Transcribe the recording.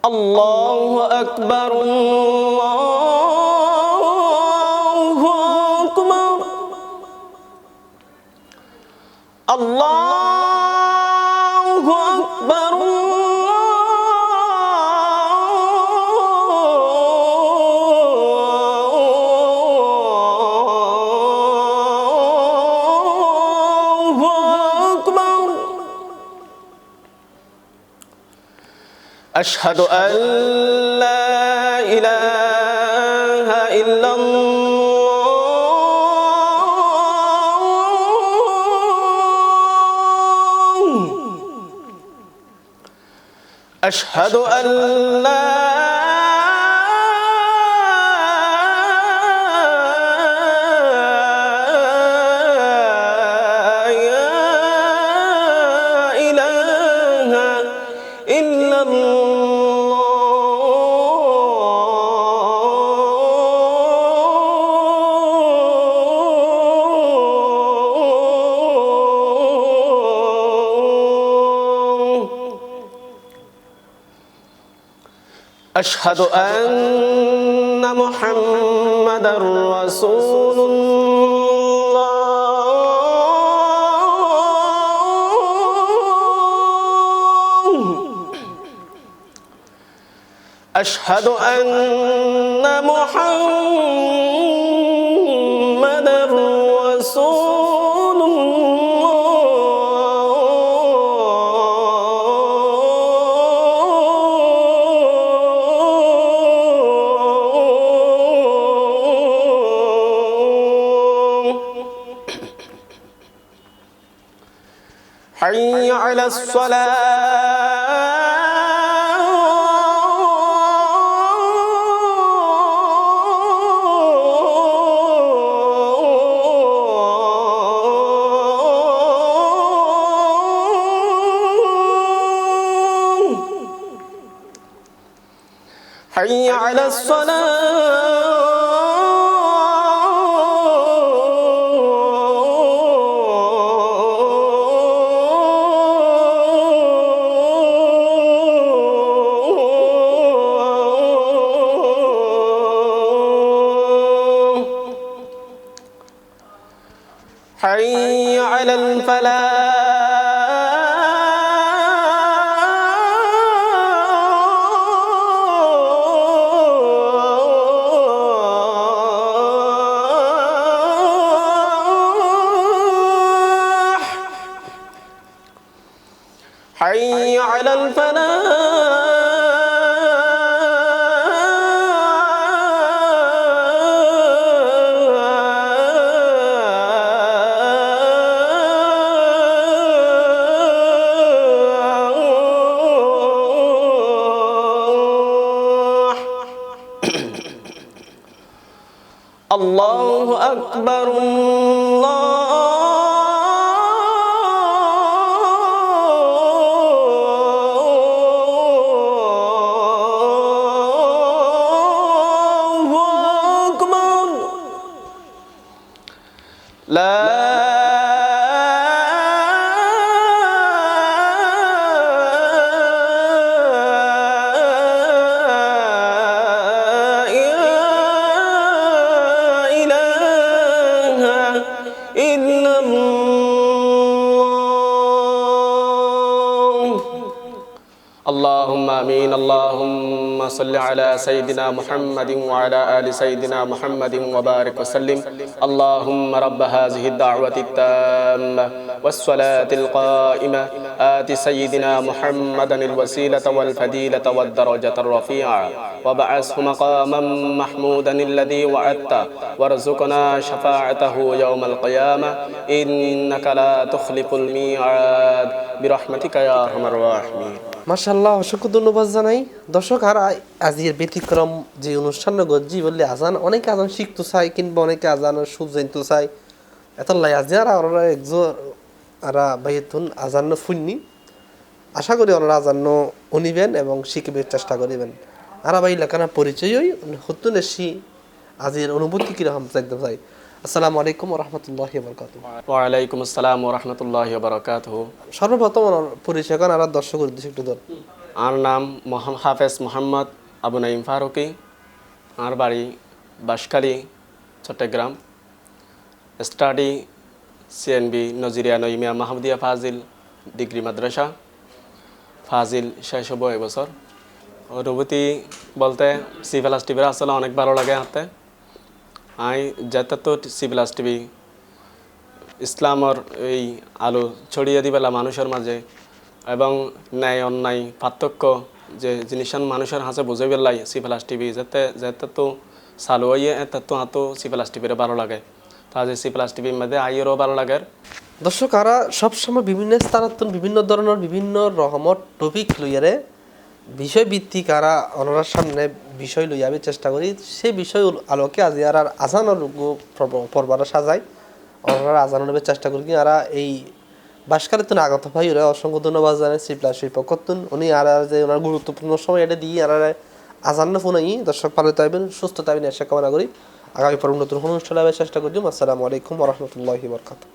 আল্লাহু আকবার আল্লাহু আকবার আল্লাহু আকবার أشهد أن لا إله إلا الله أشهد أن لا إله إلا الله أشهد أن محمدًا رسول الله أشهد أن محمدًا رسول حي على الصلاة حي على الصلاة حي على الفلاح حي على الفلاح الله أكبر الله أكبر لا إلا الله اللهم آمين اللهم صل على سيدنا محمد وعلى آل سيدنا محمد وبارك وسلم اللهم رب هذه الدعوة التامة والصلاة القائمة آت سيدنا محمدا الوسيلة والفضيلة والدرجة الرفيعة وابعثه مقاما محمودا الذي وعدته وارزقنا شفاعته يوم القيامة إنك لا تخلف الميعاد برحمتك يا أرحم الراحمين মাশাআল্লাহ অসংখ্য ধন্যবাদ জানাই দর্শক। আর আজকের ব্যতিক্রম যে অনুষ্ঠান গজ্জি বললে আজান অনেকে আজান শিখতে চায় কিংবা অনেকে আজানের সুর জানতে চায় এত লাই আজ আর ওরা একজন আর বাইতুন আজান ফুননি আশা করি ওনারা আজান উনিবেন এবং শিখবার চেষ্টা করিবেন। আর ভাই লেখানা পরিচয়ই হতুন এসি আজের অনুভূতি কিরকম জানতে চাই। আসসালামু আলাইকুম ওয়া রাহমাতুল্লাহি ওয়া বারাকাতুহু। ওয়া আলাইকুম আসসালাম ওয়া রাহমাতুল্লাহি ওয়া বারাকাতুহু। সর্বপ্রথম পরিচয় করেন আর দর্শকের উদ্দেশ্যে একটু ধর। আর নাম হাফেজ মোহাম্মদ আবু নাইম ফারুকি। আর বাড়ি বাঁশখালী, চট্টগ্রাম। স্টাডি সিএনবি নজিরিয়া নইমিয়া মাহমুদিয়া ফাজিল ডিগ্রি মাদ্রাসা, ফাজিল 96 বছর। অনুভূতি বলতে সি প্লাস টিভির আসলে অনেক ভালো লাগে হাতে। আমি যেতে তো সি প্লাস টিভি ইসলামর এই আলো ছড়িয়ে দিবেলা মানুষের মাঝে, এবং ন্যায় অন্যায় পার্থক্য যে জিনিস মানুষের হাতে বুঝে পেলাই সি প্লাস টিভি যেতে যেতে তো চালু হইয়ে এতে তো হাতো সি প্লাস টিভির ভালো লাগে। তাহলে সি প্লাস টিভির মধ্যে আইয়েরও ভালো লাগে। দর্শক আরা সবসময় বিভিন্ন স্থানান্তর বিভিন্ন ধরনের বিভিন্ন রকমের টপিক লইয়ারে বিষয় ভিত্তিক আরা অনরার সামনে বিষয় লইয়া আমি চেষ্টা করি, সেই বিষয় আলোকে আজি আর আজানোর পর্বটা সাজাই, অনরার আজানোর চেষ্টা করি। আর এই বাসকালের তো আগত ভাই ওরা অসংখ্য ধন্যবাদ জানাই সি প্লাস সেই পক্ষতুন উনি আর যে ওনার গুরুত্বপূর্ণ সময় এটা দিয়ে আর আজান্ন ফোনাই। দর্শক ভালো থাকবেন, সুস্থ থাকবেন, আশা কামনা করি। আগামী পর নতুন অনুষ্ঠানে চেষ্টা করি। আসসালামু আলাইকুম ওয়া রাহমাতুল্লাহি ওয়া বারাকাতুহু।